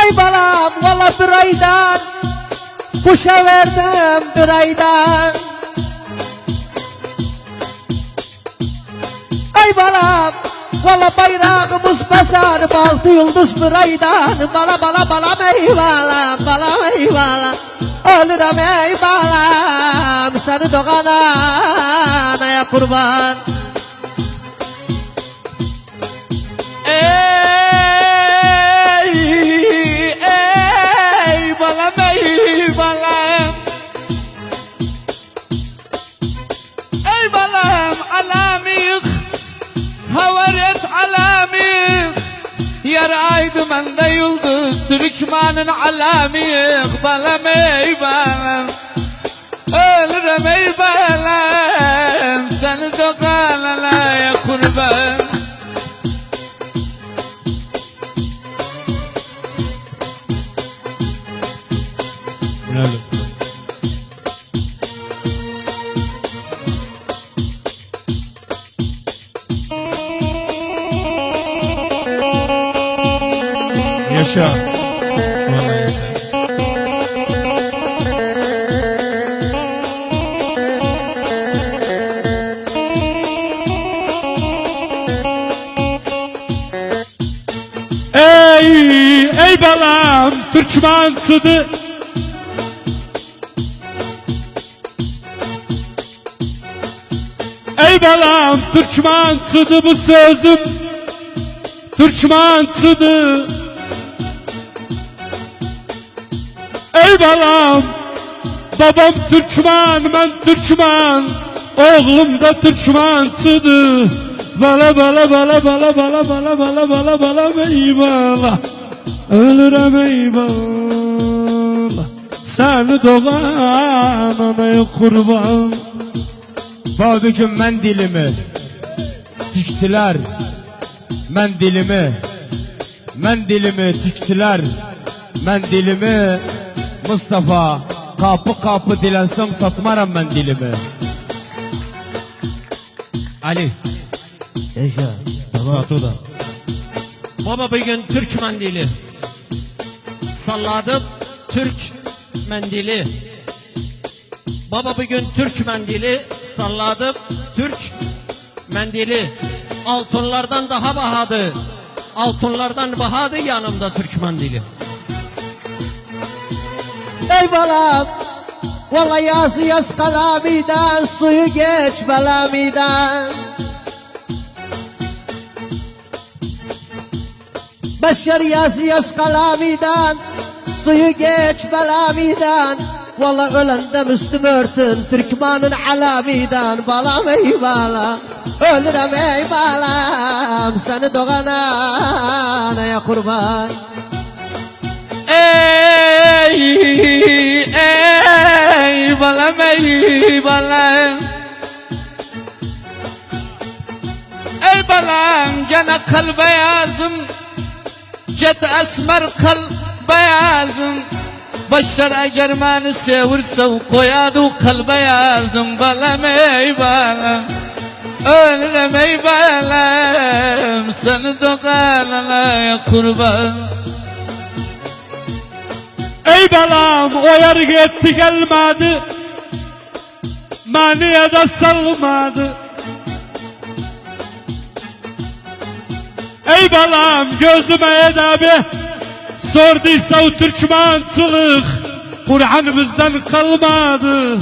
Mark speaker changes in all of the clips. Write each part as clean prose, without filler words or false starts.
Speaker 1: Ey balam valla bir aydan kuşa verdim bir aydan. Ey balam valla bayrağımız basar altı yıldız bir aydan. Bala bala balam ey balam balam ey balam. Ölürüm ey balam seni doğan anaya kurban.
Speaker 2: Ey balam ey balam. Ey balam alamik havaret alamik. Yar aydı mende yıldız Türkmanın alamik. Balam ey balam. Ölürüm ey balam seni doğan anaya kurban.
Speaker 3: Öyle. Yaşa. Vallahi yaşa. Ey balam Türkmen sıdı. Ey balam Türkmen sıdı bu sözüm. Türkmen sıdı. Ey balam babam Türkmen ben Türkmen. Oğlum da Türkmen sıdı. Bala bala bala bala bala bala bala bala bala ey bala. Ölürüm ey bala. Seni doğan anaya kurban.
Speaker 4: Bugün mendilimi diktiler, mendilimi diktiler, mendilimi Mustafa kapı kapı dilensem satmaram mendilimi.
Speaker 2: Ali
Speaker 1: Yaşa.
Speaker 3: Satı da.
Speaker 2: baba bugün Türk mendili salladım Türk mendili. Baba bugün Türk mendili salladım Türk mendili. Altınlardan daha bahadı, altınlardan bahadı yanımda Türk mendili.
Speaker 1: Ey balam valla yazı yaz kalamiden suyu geç belamiden. Beşer yazı yaz kalamiden suyu geç belamiden. Valla ölende Müslüm örtün Türkmanın alamiden. Balam ey balam ölürüm ey balam seni doğan anaya kurban.
Speaker 2: Ey balam ey balam. Ey balam gene kal beyazım. Cet esmer kal beyazım. Başlar eğer beni sevirse koyadı kalbe yazım. Balam ey balam ölürüm ey balam seni doğan anaya kurban.
Speaker 3: Ey balam o yer gitti gelmedi. Maniye de salmadı. Ey balam gözüme edebi sorduysa o Türkmençilik Kur'an bizden kalmadı.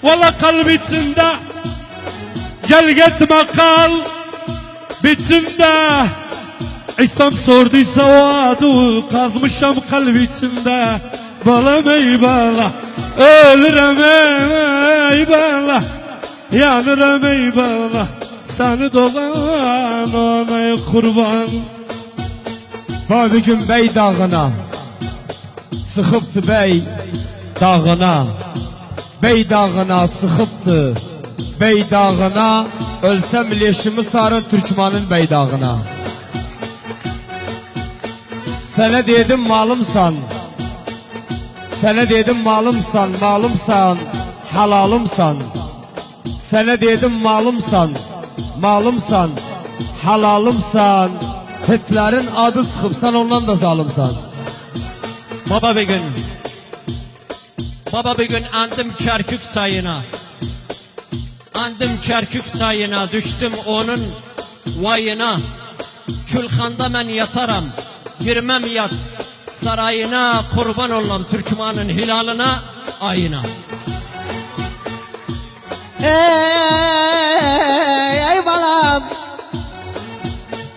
Speaker 3: Valla kalp içinde gel gitme kal biçimde. İslam sorduysa o adı kazmışam kalp içinde. Balam ey bala ölürüm ey bala yanırım ey bala seni doğan anaya kurban.
Speaker 4: Bugün bey dağına sıkıptı bey dağına. Bey dağına sıkıptı bey dağına. Ölsem leşimi sarın Türkmanın bey dağına. Sana dedim malımsan, sana dedim malımsan, malımsan, halalımsan. Sana dedim malımsan, malımsan, halalımsan. Hitlerin adı çıkıp sen ondan da zalimsan.
Speaker 5: Baba bir gün. Baba bir gün andım Kerkük çayına. Andım Kerkük çayına, düştüm onun vayına. Külxanda ben yataram, girmem yat sarayına. Kurban olam Türkmanın hilalına, ayına.
Speaker 1: Ey balam,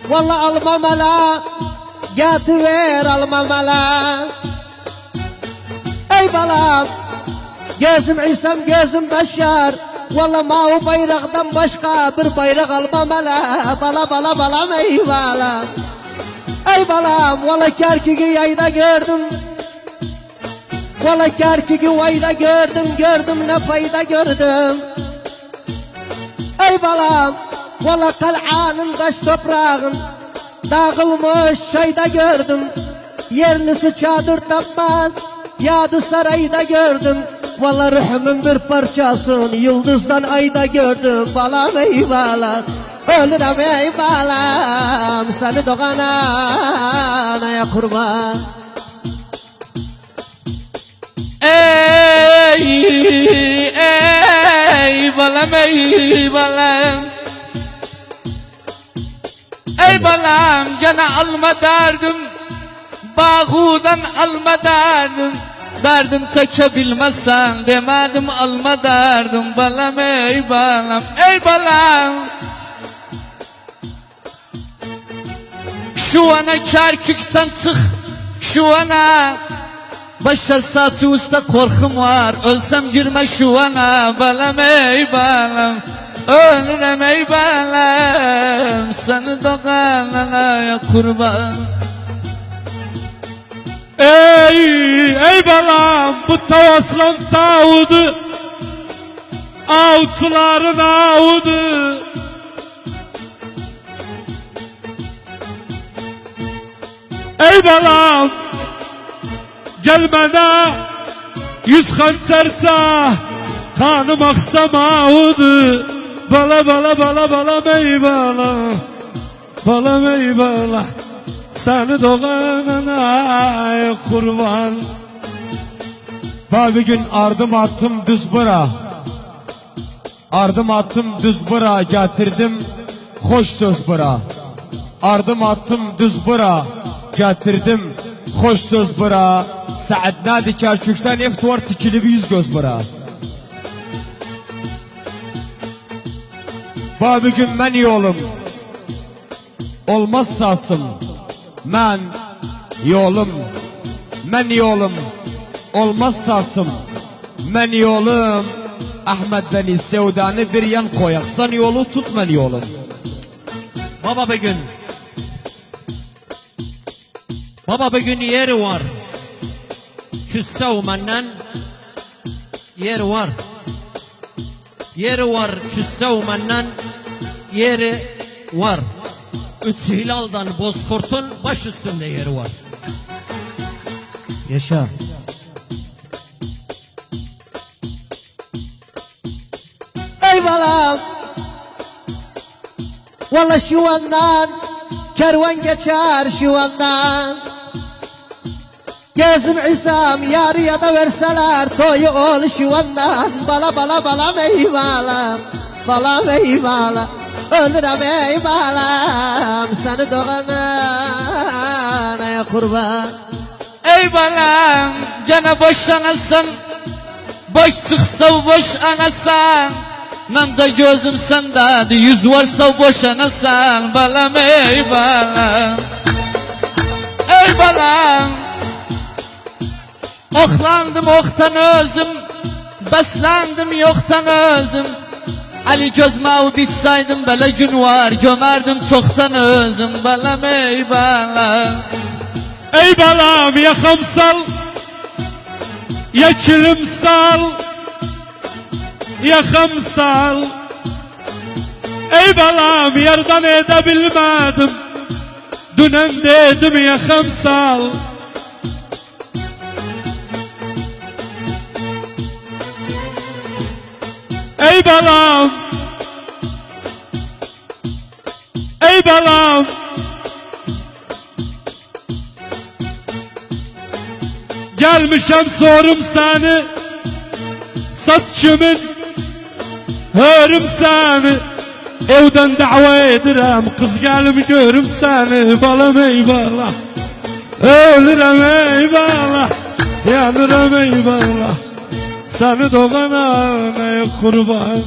Speaker 1: vallahi almam ala, getiver almam ala. Ey balam, gözüm İsam gözüm Beşar, vallahi mavi bayraktan başka bir bayrak almam ala. Bala bala balam ey balam. Ey balam, vallahi Kerkük'ü yayda gördüm. Vallahi Kerkük'ü vayda gördüm, gördüm ne fayda gördüm. Ey balam, vallahi kal'anın taş toprağın dağılmış çayda gördüm. Yerlisi çadır tapmaz, yadı sarayda gördüm. Vallahi ruhumun bir parçasını yıldızdan ayda gördüm. Balam ey balam, ölürüm ey balam, seni doğan anaya kurban.
Speaker 2: Ey balam ey balam. Ey balam cana alma derdim, bağudan alma derdim. Derdim çekebilmezsen demedim alma derdim. Balam ey balam, ey balam. Şu ana Kerkük'ten çık, şu ana. Başar saçı usta korkum var, ölsem girme şu ana. Balam ey balam, ölürüm ey balam, seni doğan anaya kurban.
Speaker 3: Ey balam, bu Tavaslan Davudu, avcıların avudu. Ey balam, gelmene yüz hançerça, kanım aksam avudu. Bala bala bala bala ey balam, balam ey balam, seni doğanına kurban.
Speaker 4: Ben bir gün ardım attım düz bıra. Ardım attım düz bıra, getirdim hoş söz bıra. Ardım attım düz bıra, getirdim hoş söz bıra. Saat nadi Kerkük'ten iftuvar tikili bir yüz göz bıra. Ben bir gün ben yolum olmaz satsım. Men yolum, men yolum olmaz satsım. Men yolum Ahmet beni sevdanı bir yan koyaksan yolu tut men yolum.
Speaker 5: Baba bir gün. Baba bir gün yeri var. Küsse menden yeri var. Yeri var küsse menden yeri var. Üç hilaldan Bozkurt'un baş üstünde yeri var.
Speaker 1: Yaşa. Ey balam, vallahi şu andan kervan geçer şu andan. Gözüm İsam yarıya da verseler toyu ol şu andan. Bala bala balam ey balam, balam ey balam, ölürüm ey balam, seni doğan anaya kurban.
Speaker 2: Ey balam cana boş anasan, boş çıksa boş anasan. Nanca gözüm sende, yüz varsa boş anasan. Balam ey balam, ey balam. Oklandım oktan özüm, beslendim yoktan özüm. Ali gözümü bitsaydım böyle gün var, gömerdim çoktan özüm. Balam ey balam.
Speaker 3: Ey balam, yakam sal, yakilim sal, yakam sal. Ey balam, yerden edebilmedim, dünen dedim yakam sal. Ey balam, ey balam, Gelmişem sorum seni, sat kimin? Hörüm seni, evden dava edirem, kız gelim görüm seni, balam eyvallah. Ölürem eyvallah, yanırım eyvallah. Seni doğan anaya kurban.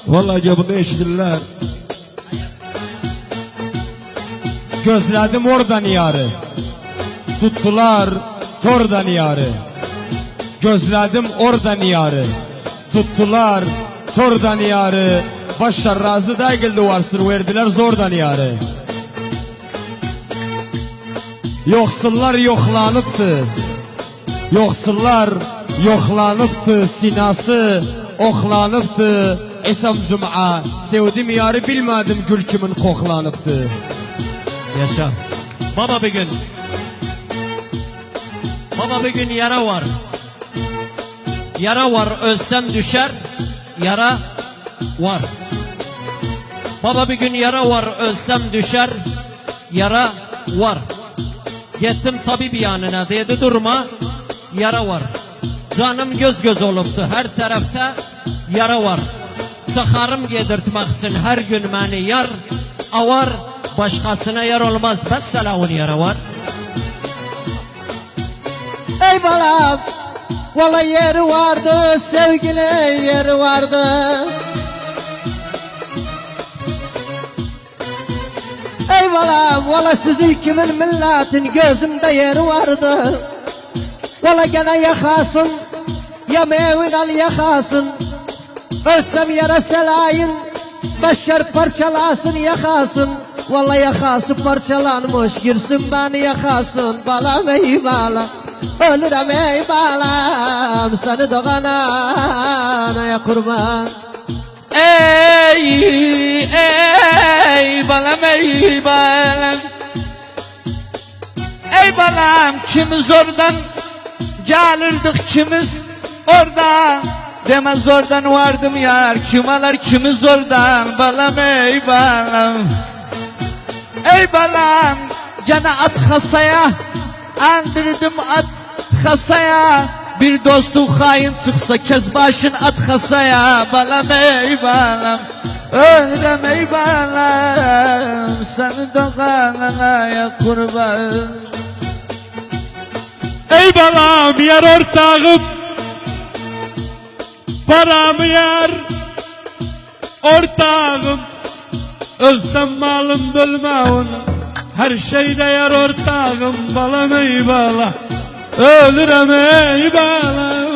Speaker 3: Vallahi bunu eşidirler.
Speaker 4: Gözledim oradan yarı, tuttular tordan yarı. Gözledim oradan yarı, tuttular tordan yarı. Başlar razı değildi varsın, verdiler zordan yarı. Yoksullar yoklanıptı, yoksullar yoklanıptı, sinası oklanıptı. Esam Cuma sevdim yarı, bilmedim gül kimin koklanıptı.
Speaker 5: Yaşa. Baba bir gün. Baba bir gün yara var. Yara var, ölsem düşer. Yara var. Baba bir gün yara var, ölsem düşer. Yara var. Gittim tabip yanına, dedi durma. Yara var. Canım göz göz oluptu, her tarafta yara var. Çıkarım yedirtmek için her gün beni yar avar. Başkasına yer olmaz, mesela onun yara var.
Speaker 1: Ey balam, valla yeri vardı, sevgili yeri vardı. Ey balam, valla sizin kimin milletin gözümde yeri vardı. Valla gene yakasın, ya mevin al yakasın. Ölsem yara selayın, başar parçalasın yakasın. Valla yakası parçalanmış, girsin beni yakasın. Balam ey balam, ölürem ey balam, seni doğan anaya kurban.
Speaker 2: Ey balam ey balam. Ey balam, kimiz oradan gelirdik, kimiz oradan. Demez oradan vardım yar, kim alır kimiz oradan. Balam ey balam. Ey balam, gene at kasaya, andırdım at kasaya. Bir dostum hain çıksa kez başın at kasaya. Balam ey balam, ölürem ey balam, seni doğan anaya kurban.
Speaker 3: Ey balam yer ortağım, paramı yer ortağım. Ölsem malım bölme onu, her şeyde yer ortağım. Balam ey balam, ölürem ey balam.